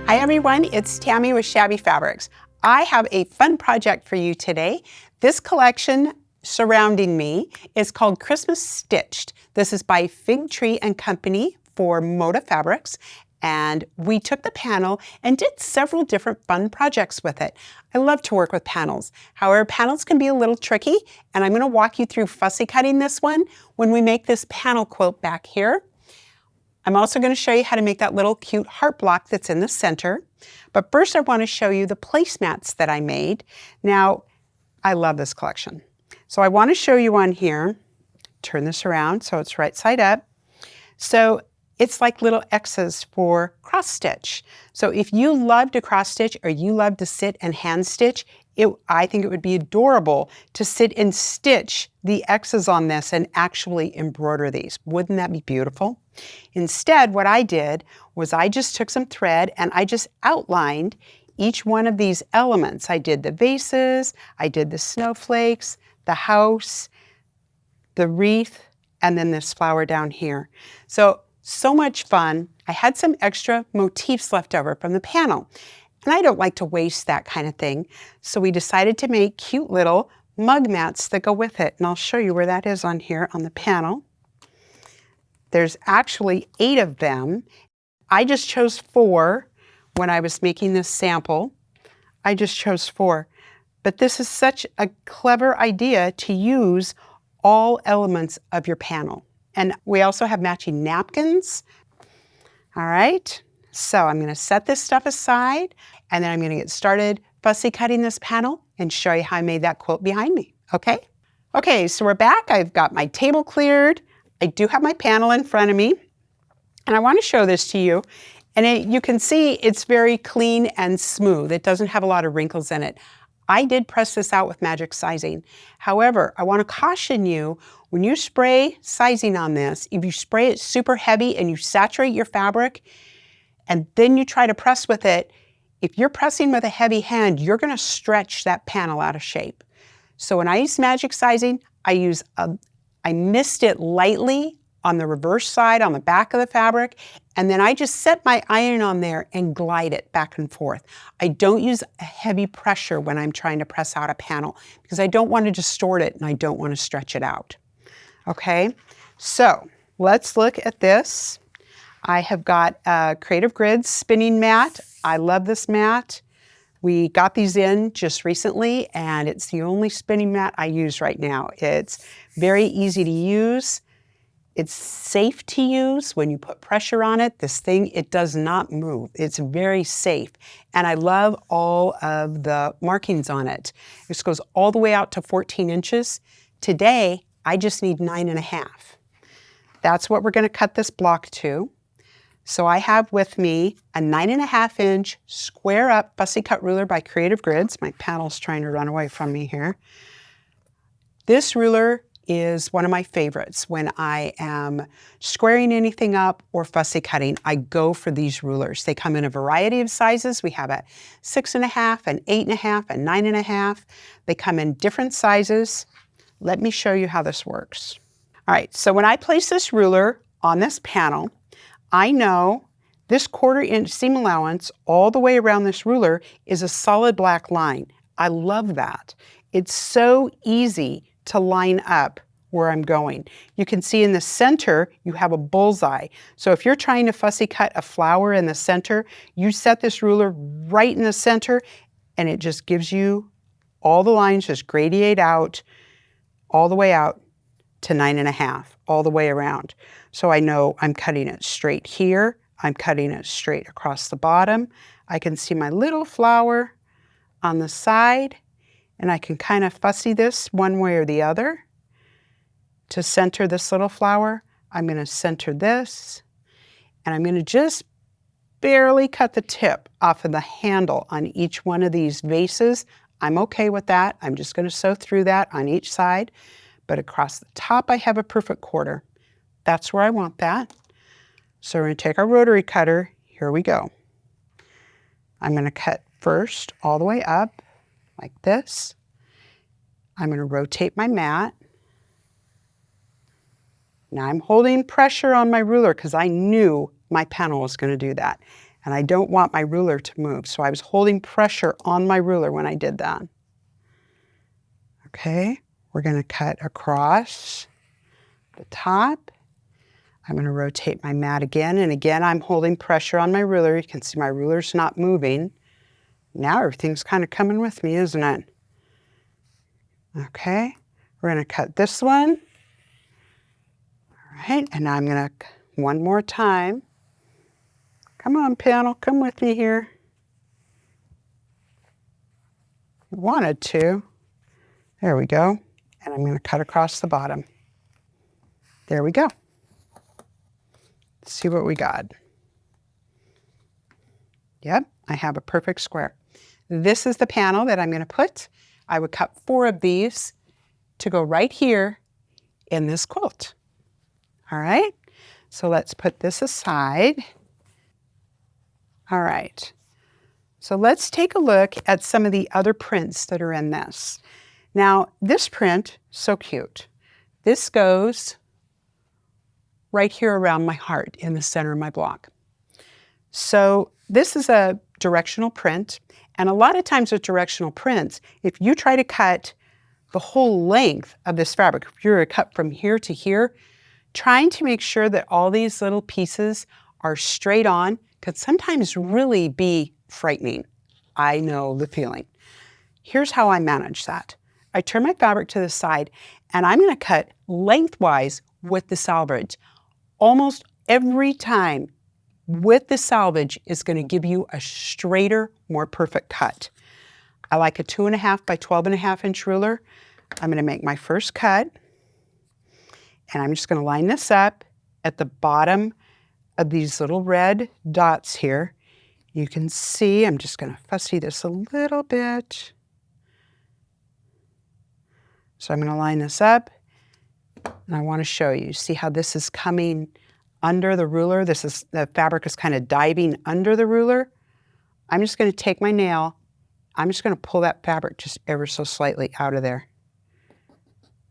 Hi everyone, it's Tammy with Shabby Fabrics. I have a fun project for you today. This collection surrounding me is called Christmas Stitched. This is by Fig Tree and Company for Moda Fabrics. And we took the panel and did several different fun projects with it. I love to work with panels. However, panels can be a little tricky, and I'm going to walk you through fussy cutting this one when we make this panel quilt back here. I'm also going to show you how to make that little cute heart block that's in the center. But first I want to show you the placemats that I made. Now, I love this collection. So I want to show you on here, turn this around so it's right side up. So it's like little X's for cross stitch. So if you love to cross stitch or you love to sit and hand stitch, I think it would be adorable to sit and stitch the X's on this and actually embroider these. Wouldn't that be beautiful? Instead, what I did was I just took some thread and I just outlined each one of these elements. I did the vases, I did the snowflakes, the house, the wreath, and then this flower down here. So much fun. I had some extra motifs left over from the panel. And I don't like to waste that kind of thing. So we decided to make cute little mug mats that go with it. And I'll show you where that is on here on the panel. There's actually 8 of them. I just chose 4 when I was making this sample. I just chose 4. But this is such a clever idea to use all elements of your panel. And we also have matching napkins. All right. So I'm going to set this stuff aside, and then I'm going to get started fussy cutting this panel and show you how I made that quilt behind me, okay? Okay, so we're back. I've got my table cleared. I do have my panel in front of me, and I want to show this to you. And you can see it's very clean and smooth. It doesn't have a lot of wrinkles in it. I did press this out with magic sizing. However, I want to caution you, when you spray sizing on this, if you spray it super heavy and you saturate your fabric, and then you try to press with it, if you're pressing with a heavy hand, you're going to stretch that panel out of shape. So when I use magic sizing, I mist it lightly on the reverse side, on the back of the fabric, and then I just set my iron on there and glide it back and forth. I don't use a heavy pressure when I'm trying to press out a panel because I don't want to distort it and I don't want to stretch it out. Okay, so let's look at this. I have got a Creative Grids spinning mat. I love this mat. We got these in just recently, and it's the only spinning mat I use right now. It's very easy to use. It's safe to use. When you put pressure on it, this thing, it does not move. It's very safe. And I love all of the markings on it. This goes all the way out to 14 inches. Today, I just need 9.5. That's what we're going to cut this block to. So I have with me a 9.5-inch square up fussy cut ruler by Creative Grids. My panel's trying to run away from me here. This ruler is one of my favorites. When I am squaring anything up or fussy cutting, I go for these rulers. They come in a variety of sizes. We have a 6.5, an 8.5, a 9.5. They come in different sizes. Let me show you how this works. All right, so when I place this ruler on this panel, I know this 1/4 inch seam allowance all the way around this ruler is a solid black line. I love that. It's so easy to line up where I'm going. You can see in the center, you have a bullseye. So if you're trying to fussy cut a flower in the center, you set this ruler right in the center and it just gives you all the lines just gradiate out all the way out to 9.5, all the way around. So I know I'm cutting it straight here. I'm cutting it straight across the bottom. I can see my little flower on the side, and I can kind of fussy this one way or the other to center this little flower. I'm going to center this, and I'm going to just barely cut the tip off of the handle on each one of these vases. I'm okay with that. I'm just going to sew through that on each side. But across the top, I have a perfect 1/4. That's where I want that. So we're going to take our rotary cutter. Here we go. I'm going to cut first all the way up like this. I'm going to rotate my mat. Now I'm holding pressure on my ruler because I knew my panel was going to do that. And I don't want my ruler to move, so I was holding pressure on my ruler when I did that. Okay, we're going to cut across the top. I'm going to rotate my mat again, and again I'm holding pressure on my ruler. You can see my ruler's not moving. Now everything's kind of coming with me, isn't it? Okay, we're going to cut this one. All right, and now I'm going to, one more time. Come on, panel, come with me here. I wanted to. There we go. And I'm going to cut across the bottom. There we go. Let's see what we got. Yep, I have a perfect square. This is the panel that I'm going to put. I would cut 4 of these to go right here in this quilt. All right, so let's put this aside. All right, so let's take a look at some of the other prints that are in this. Now, this print, so cute. This goes right here around my heart in the center of my block. So this is a directional print, and a lot of times with directional prints, if you try to cut the whole length of this fabric, if you're to cut from here to here, trying to make sure that all these little pieces are straight on could sometimes really be frightening. I know the feeling. Here's how I manage that. I turn my fabric to the side, and I'm going to cut lengthwise with the salvage. Almost every time with the salvage is going to give you a straighter, more perfect cut. I like a 2.5 by 12.5 inch ruler. I'm going to make my first cut, and I'm just going to line this up at the bottom of these little red dots here. You can see I'm just going to fussy this a little bit. So I'm going to line this up, and I want to show you. See how this is coming under the ruler? The fabric is kind of diving under the ruler. I'm just going to take my nail. I'm just going to pull that fabric just ever so slightly out of there.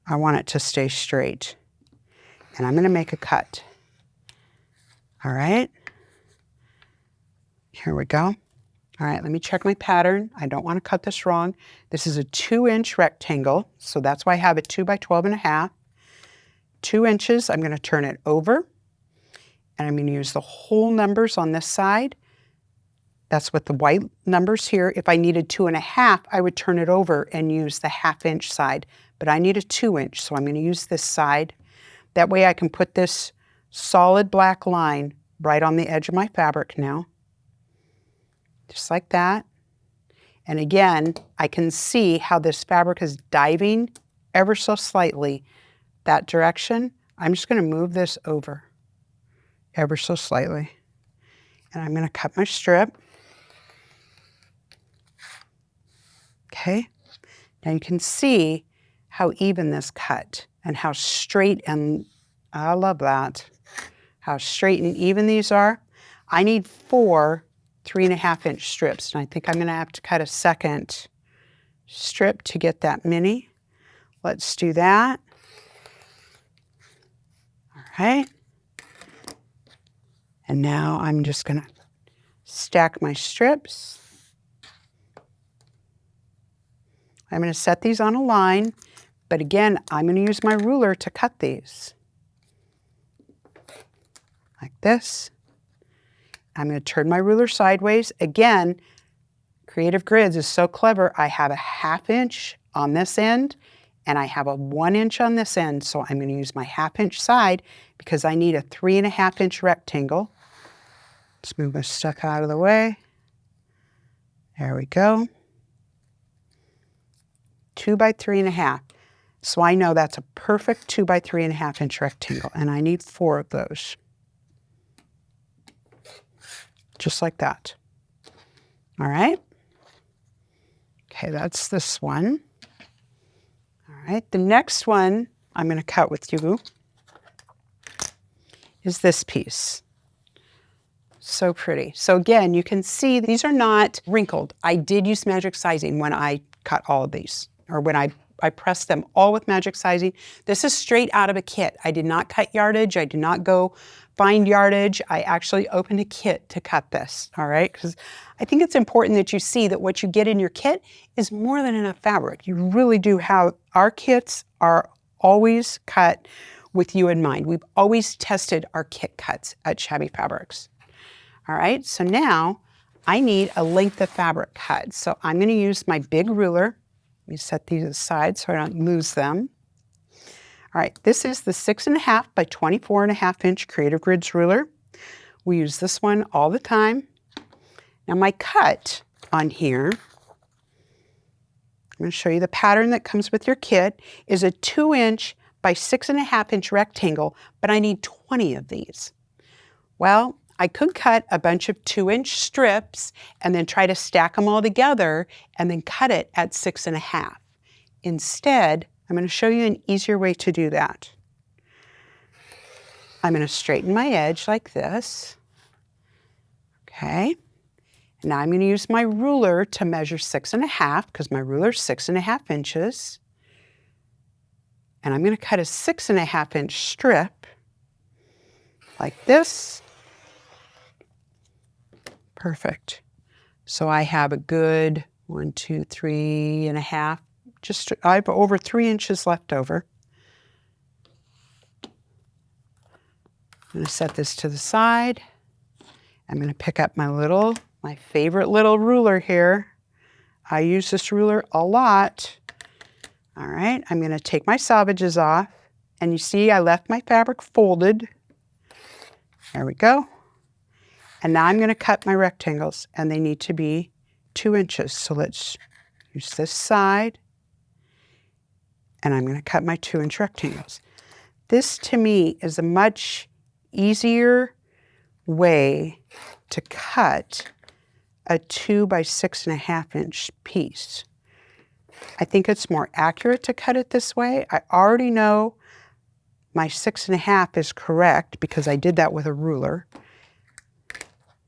I want it to stay straight. And I'm going to make a cut. All right. Here we go. All right, let me check my pattern. I don't want to cut this wrong. This is a 2-inch rectangle, so that's why I have a 2 by 12.5. 2 inches, I'm going to turn it over, and I'm going to use the whole numbers on this side. That's with the white numbers here. If I needed 2.5, I would turn it over and use the 1/2 inch side, but I need a 2 inch, so I'm going to use this side. That way I can put this solid black line right on the edge of my fabric now. Just like that. And again, I can see how this fabric is diving ever so slightly that direction. I'm just going to move this over ever so slightly. And I'm going to cut my strip. Okay. Now you can see how even this cut and how straight, and I love that, how straight and even these are. I need 4 3.5 inch strips, and I think I'm going to have to cut a second strip to get that many. Let's do that. All right. And now I'm just going to stack my strips. I'm going to set these on a line, but again, I'm going to use my ruler to cut these. Like this. I'm going to turn my ruler sideways. Again, Creative Grids is so clever. I have a 1/2 inch on this end, and I have a 1 inch on this end, so I'm going to use my 1/2 inch side because I need a 3.5 inch rectangle. Let's move my stuff out of the way. There we go. 2 by 3.5. So I know that's a perfect 2 by 3.5 inch rectangle, and I need 4 of those. Just like that. All right. Okay, that's this one. All right, the next one I'm going to cut with you is this piece. So pretty. So again, you can see these are not wrinkled. I did use magic sizing when I cut all of these, or when I pressed them all with magic sizing. This is straight out of a kit. I did not cut yardage. I did not go find yardage. I actually opened a kit to cut this, all right? Because I think it's important that you see that what you get in your kit is more than enough fabric. You really do have, our kits are always cut with you in mind. We've always tested our kit cuts at Shabby Fabrics. All right, so now I need a length of fabric cut. So I'm going to use my big ruler. Let me set these aside so I don't lose them. All right, this is the 6.5 by 24.5 inch Creative Grids ruler. We use this one all the time. Now my cut on here, I'm going to show you the pattern that comes with your kit, is a 2-inch by 6.5 inch rectangle, but I need 20 of these. Well, I could cut a bunch of 2-inch strips and then try to stack them all together and then cut it at 6.5. Instead, I'm going to show you an easier way to do that. I'm going to straighten my edge like this. Okay. Now I'm going to use my ruler to measure 6.5 because my ruler is 6.5 inches. And I'm going to cut a 6.5 inch strip like this. Perfect. So I have a good 1, 2, 3.5. I have over 3 inches left over. I'm going to set this to the side. I'm going to pick up my favorite little ruler here. I use this ruler a lot. All right, I'm going to take my salvages off. And you see I left my fabric folded. There we go. And now I'm going to cut my rectangles, and they need to be 2 inches. So let's use this side, and I'm going to cut my 2-inch rectangles. This, to me, is a much easier way to cut a 2 by 6.5 inch piece. I think it's more accurate to cut it this way. I already know my 6.5 is correct because I did that with a ruler.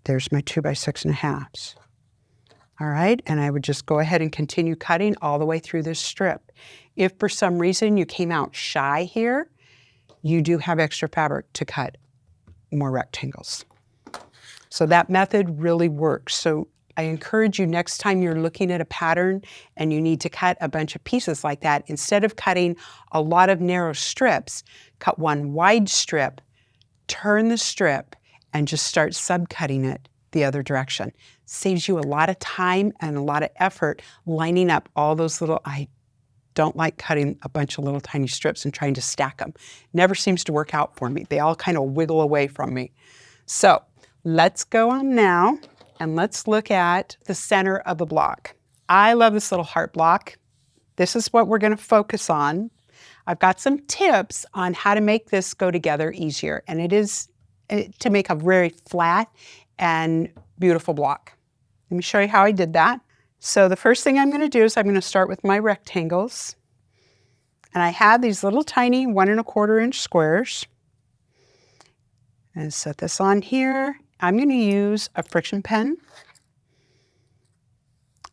There's my 2 by 6.5. All right, and I would just go ahead and continue cutting all the way through this strip. If for some reason you came out shy here, you do have extra fabric to cut more rectangles. So that method really works. So I encourage you, next time you're looking at a pattern and you need to cut a bunch of pieces like that, instead of cutting a lot of narrow strips, cut one wide strip, turn the strip, and just start subcutting it the other direction. Saves you a lot of time and a lot of effort lining up all those little, I don't like cutting a bunch of little tiny strips and trying to stack them. Never seems to work out for me. They all kind of wiggle away from me. So let's go on now and let's look at the center of the block. I love this little heart block. This is what we're going to focus on. I've got some tips on how to make this go together easier, and it is to make a very flat and beautiful block. Let me show you how I did that. So the first thing I'm going to do is I'm going to start with my rectangles. And I have these little tiny 1 1/4 inch squares. And set this on here. I'm going to use a friction pen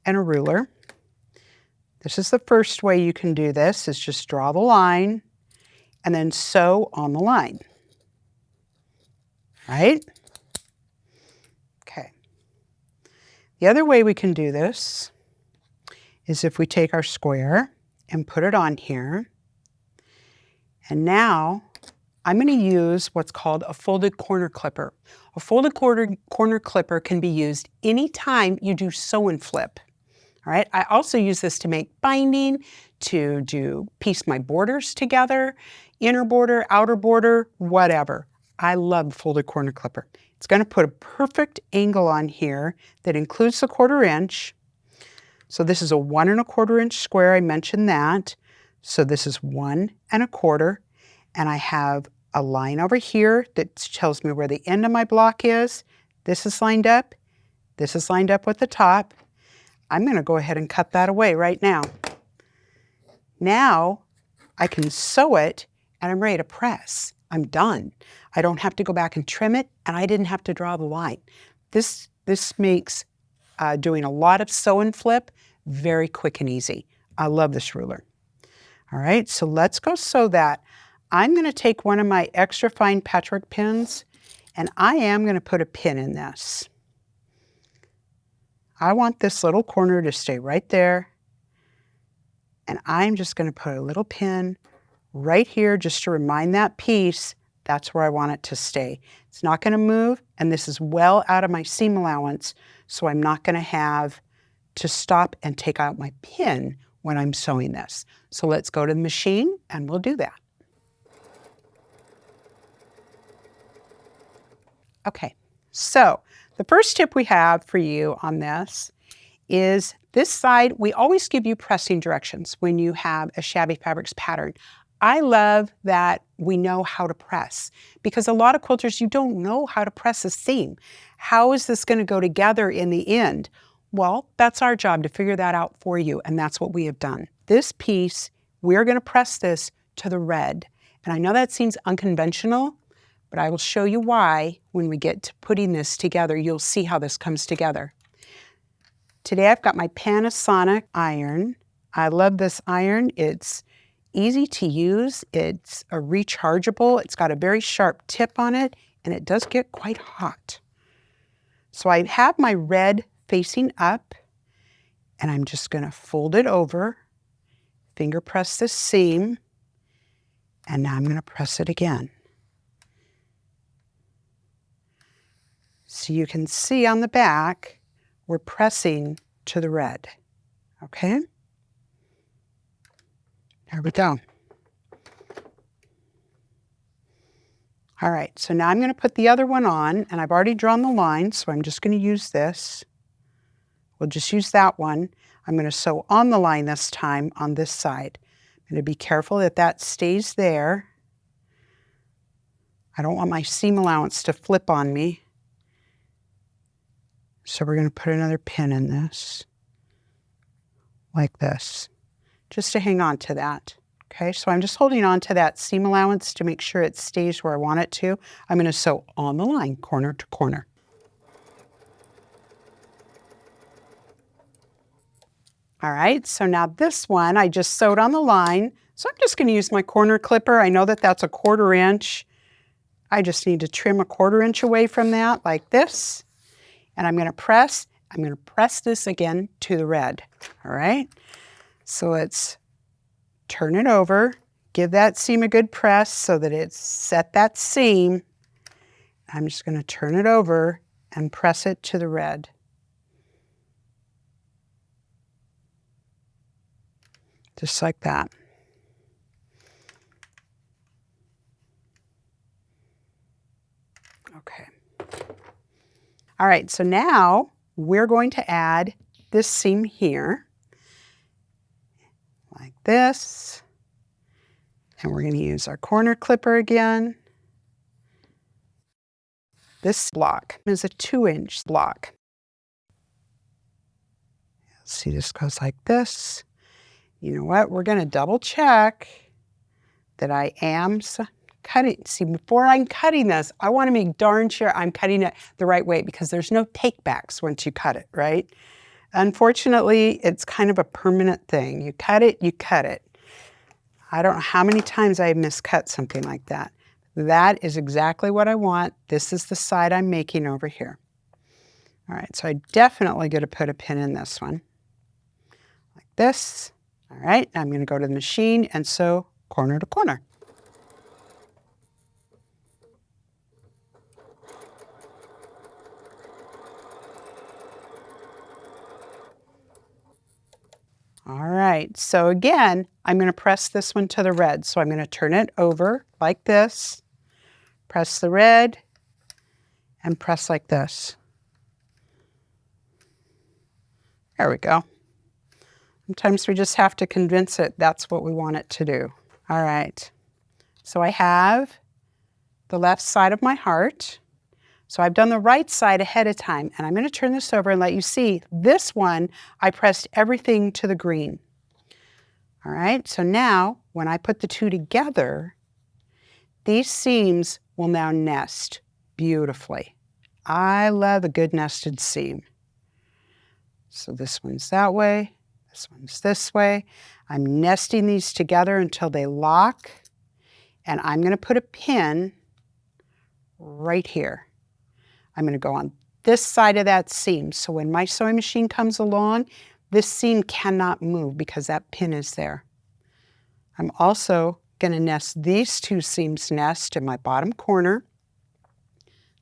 and a ruler. This is the first way you can do this, is just draw the line and then sew on the line. Right? Okay. The other way we can do this is if we take our square and put it on here. And now I'm going to use what's called a folded corner clipper. A folded corner clipper can be used anytime you do sew and flip. All right. I also use this to make binding, to piece my borders together, inner border, outer border, whatever. I love folded corner clipper. It's going to put a perfect angle on here that includes the 1/4 inch. So this is a 1 1/4 inch square. I mentioned that. So this is 1 1/4. And I have a line over here that tells me where the end of my block is. This is lined up. This is lined up with the top. I'm going to go ahead and cut that away right now. Now I can sew it and I'm ready to press. I'm done. I don't have to go back and trim it, and I didn't have to draw the line. This makes doing a lot of sew and flip very quick and easy. I love this ruler. All right, so let's go sew that. I'm going to take one of my extra fine patchwork pins And I am going to put a pin in this. I want this little corner to stay right there. And I'm just going to put a little pin right here just to remind that piece that's where I want it to stay. It's not going to move, and this is well out of my seam allowance, so I'm not going to have to stop and take out my pin when I'm sewing this. So let's go to the machine and we'll do that. Okay, so the first tip we have for you on this is this side. We always give you pressing directions when you have a Shabby Fabrics pattern. I love that we know how to press, because a lot of quilters, you don't know how to press a seam. How is this going to go together in the end? Well, that's our job to figure that out for you, and that's what we have done. This piece, we're going to press this to the red. And I know that seems unconventional, but I will show you why when we get to putting this together. You'll see how this comes together. Today I've got my Panasonic iron. I love this iron. It's easy to use. It's a rechargeable. It's got a very sharp tip on it, and it does get quite hot. So I have my red facing up, and I'm just going to fold it over, finger press this seam, and now I'm going to press it again. So you can see on the back, we're pressing to the red, okay? There we go. All right, so now I'm going to put the other one on, and I've already drawn the line, so I'm just going to use this. We'll just use that one. I'm going to sew on the line this time on this side. I'm going to be careful that that stays there. I don't want my seam allowance to flip on me. So we're going to put another pin in this, like this, just to hang on to that. Okay, so I'm just holding on to that seam allowance to make sure it stays where I want it to. I'm going to sew on the line, corner to corner. All right, so now this one I just sewed on the line. So I'm just going to use my corner clipper. I know that that's a 1/4 inch. I just need to trim a 1/4 inch away from that, like this. And I'm going to press this again to the red. All right, so let's turn it over, give that seam a good press so that it's set that seam. I'm just going to turn it over and press it to the red. Just like that. Okay. All right, so now we're going to add this seam here, like this. And we're going to use our corner clipper again. This block is a 2-inch block. See, this goes like this. You know what? We're going to double check that I am cutting. See, before I'm cutting this, I want to make darn sure I'm cutting it the right way, because there's no takebacks once you cut it, right? Unfortunately, it's kind of a permanent thing. You cut it, you cut it. I don't know how many times I've miscut something like that. That is exactly what I want. This is the side I'm making over here. All right, so I definitely going to put a pin in this one, like this. All right, I'm going to go to the machine and sew corner to corner. All right, so again, I'm going to press this one to the red. So I'm going to turn it over like this, press the red, and press like this. There we go. Sometimes we just have to convince it that's what we want it to do. All right, so I have the left side of my heart. So I've done the right side ahead of time, and I'm going to turn this over and let you see this one. I pressed everything to the green. All right, so now when I put the two together, these seams will now nest beautifully. I love a good nested seam. So this one's that way, this one's this way. I'm nesting these together until they lock, and I'm going to put a pin right here. I'm going to go on this side of that seam. So when my sewing machine comes along, this seam cannot move because that pin is there. I'm also going to nest these two seams nest in my bottom corner.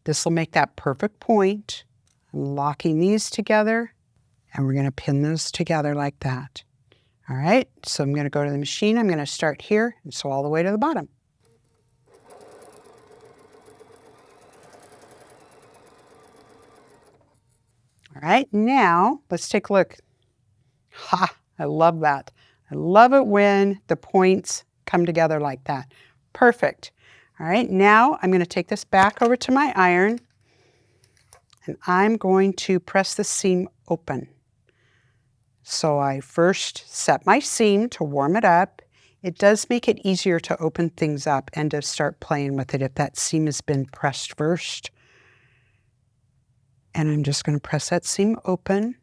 This will make that perfect point. I'm locking these together, and we're going to pin those together like that. All right, so I'm going to go to the machine. I'm going to start here and sew all the way to the bottom. All right, now let's take a look. Ha, I love that. I love it when the points come together like that. Perfect. All right, now I'm going to take this back over to my iron, and I'm going to press the seam open. So I first set my seam to warm it up. It does make it easier to open things up and to start playing with it if that seam has been pressed first. And I'm just going to press that seam open.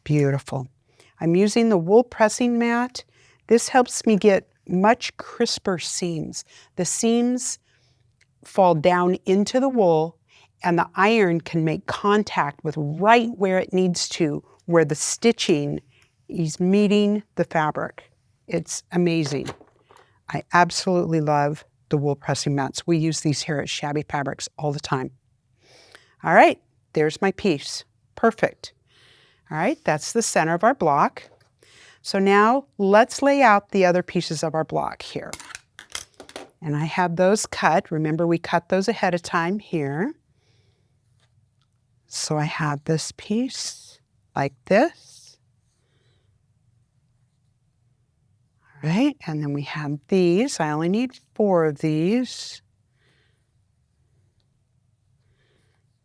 Beautiful. I'm using the wool pressing mat. This helps me get much crisper seams. The seams fall down into the wool, and the iron can make contact with right where it needs to, where the stitching is meeting the fabric. It's amazing. I absolutely love the wool pressing mats. We use these here at Shabby Fabrics all the time. All right, there's my piece. Perfect. All right, that's the center of our block. So now let's lay out the other pieces of our block here. And I have those cut. Remember, we cut those ahead of time here. So I have this piece like this. All right, and then we have these. I only need 4 of these.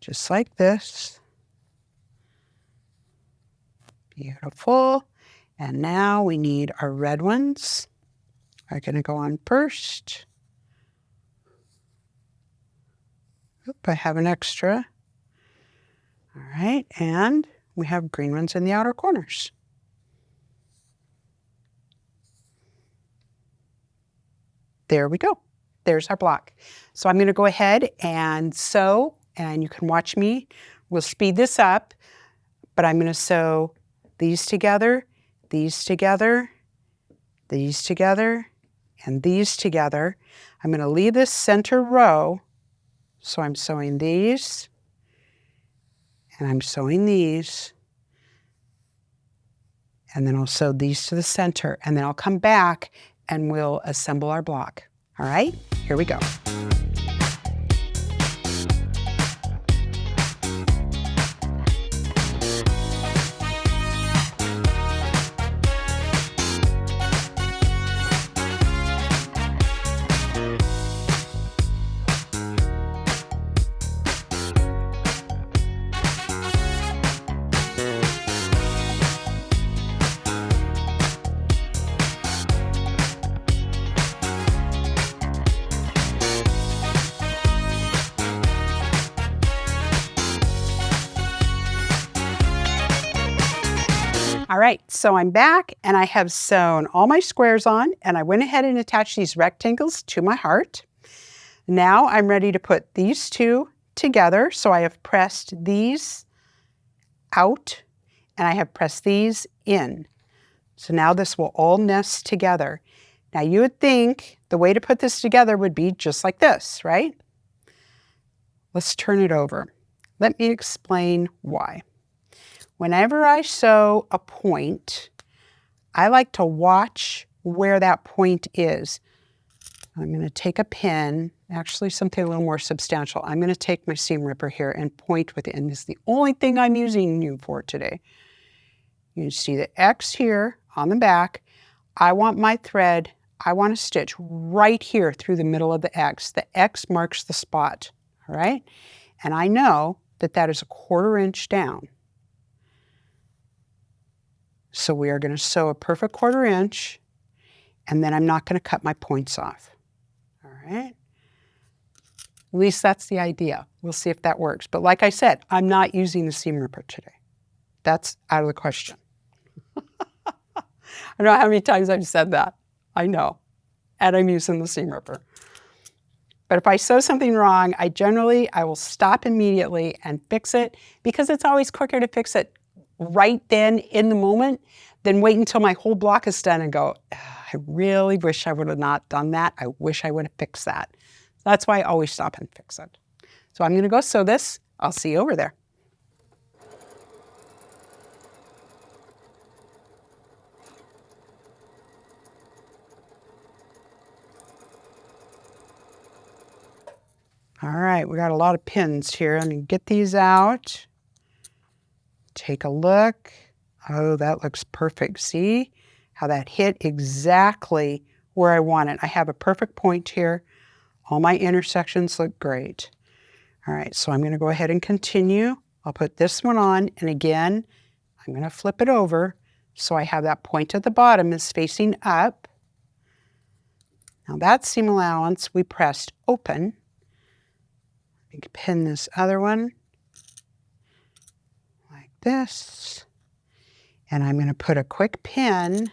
Just like this. Beautiful. And now we need our red ones. Are going to go on first. Oop, I have an extra. All right, and we have green ones in the outer corners. There we go. There's our block. So I'm going to go ahead and sew, and you can watch me. We'll speed this up, but I'm going to sew these together, these together, these together, and these together. I'm going to leave this center row, so I'm sewing these, and I'm sewing these, and then I'll sew these to the center, and then I'll come back and we'll assemble our block. All right, here we go. All right, so I'm back and I have sewn all my squares on, and I went ahead and attached these rectangles to my heart. Now I'm ready to put these two together. So I have pressed these out and I have pressed these in. So now this will all nest together. Now you would think the way to put this together would be just like this, right? Let's turn it over. Let me explain why. Whenever I sew a point, I like to watch where that point is. I'm going to take a pin, actually something a little more substantial. I'm going to take my seam ripper here and point with it, and this is the only thing I'm using you for today. You see the X here on the back. I want my thread, I want to stitch right here through the middle of the X. The X marks the spot, all right? And I know that that is a 1/4 inch down. So we are going to sew a perfect 1/4 inch, and then I'm not going to cut my points off. All right? At least that's the idea. We'll see if that works. But like I said, I'm not using the seam ripper today. That's out of the question. I don't know how many times I've said that. I know. And I'm using the seam ripper. But if I sew something wrong, I will stop immediately and fix it because it's always quicker to fix it right then in the moment than wait until my whole block is done and go, I really wish I would have not done that. I wish I would have fixed that. That's why I always stop and fix it. So I'm going to go sew this. I'll see you over there. All right, we got a lot of pins here. Let me get these out. Take a look. Oh, that looks perfect. See how that hit exactly where I want it. I have a perfect point here. All my intersections look great. All right, so I'm going to go ahead and continue. I'll put this one on, and again, I'm going to flip it over so I have that point at the bottom is facing up. Now that seam allowance we pressed open. I can pin this other one like this. And I'm going to put a quick pin.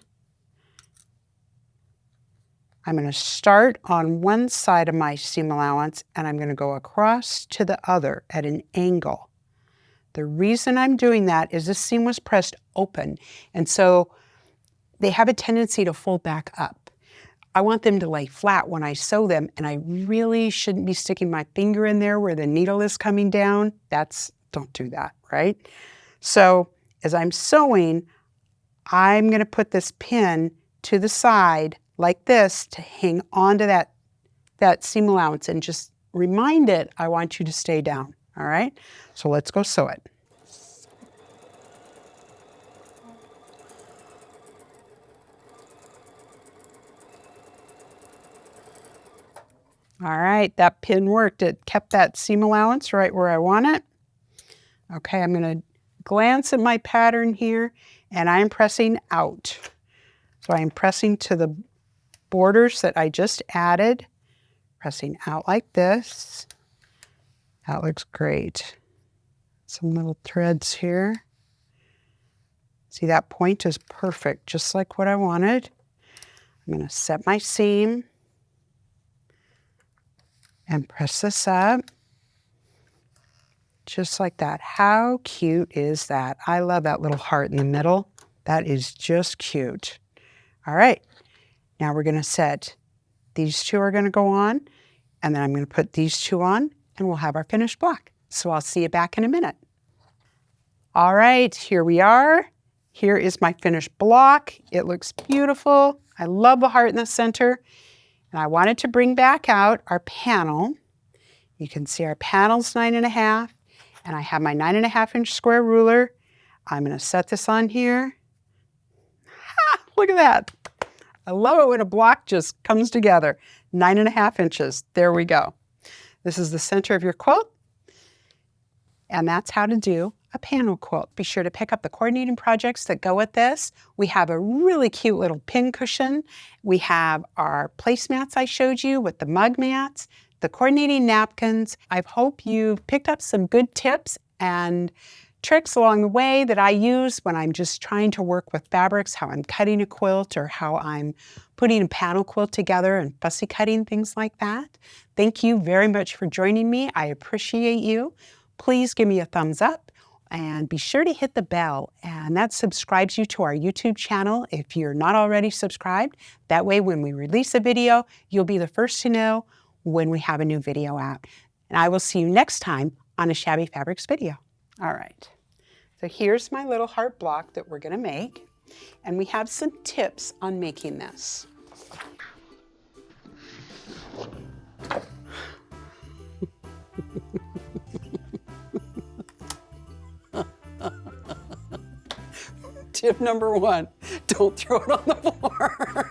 I'm going to start on one side of my seam allowance and I'm going to go across to the other at an angle. The reason I'm doing that is this seam was pressed open, and so they have a tendency to fold back up. I want them to lay flat when I sew them, and I really shouldn't be sticking my finger in there where the needle is coming down. Don't do that, right? So as I'm sewing, I'm going to put this pin to the side like this to hang onto that seam allowance and just remind it I want you to stay down, all right? So let's go sew it. All right, that pin worked. It kept that seam allowance right where I want it. Okay, I'm going to glance at my pattern here, and I'm pressing out. So I'm pressing to the borders that I just added, pressing out like this. That looks great. Some little threads here. See, that point is perfect, just like what I wanted. I'm going to set my seam and press this up, just like that. How cute is that? I love that little heart in the middle. That is just cute. All right, now we're going to set, these two are going to go on, and then I'm going to put these two on, and we'll have our finished block. So I'll see you back in a minute. All right, here we are. Here is my finished block. It looks beautiful. I love the heart in the center. And I wanted to bring back out our panel. You can see our panel's 9.5, and I have my 9.5-inch square ruler. I'm going to set this on here. Ha, look at that. I love it when a block just comes together. 9.5 inches. There we go. This is the center of your quilt, and that's how to do a panel quilt. Be sure to pick up the coordinating projects that go with this. We have a really cute little pin cushion. We have our placemats I showed you with the mug mats, the coordinating napkins. I hope you've picked up some good tips and tricks along the way that I use when I'm just trying to work with fabrics, how I'm cutting a quilt or how I'm putting a panel quilt together and fussy cutting, things like that. Thank you very much for joining me. I appreciate you. Please give me a thumbs up. And be sure to hit the bell, and that subscribes you to our YouTube channel if you're not already subscribed. That way when we release a video, you'll be the first to know when we have a new video out. And I will see you next time on a Shabby Fabrics video. All right, so here's my little heart block that we're gonna make, and we have some tips on making this. Tip number 1, don't throw it on the floor.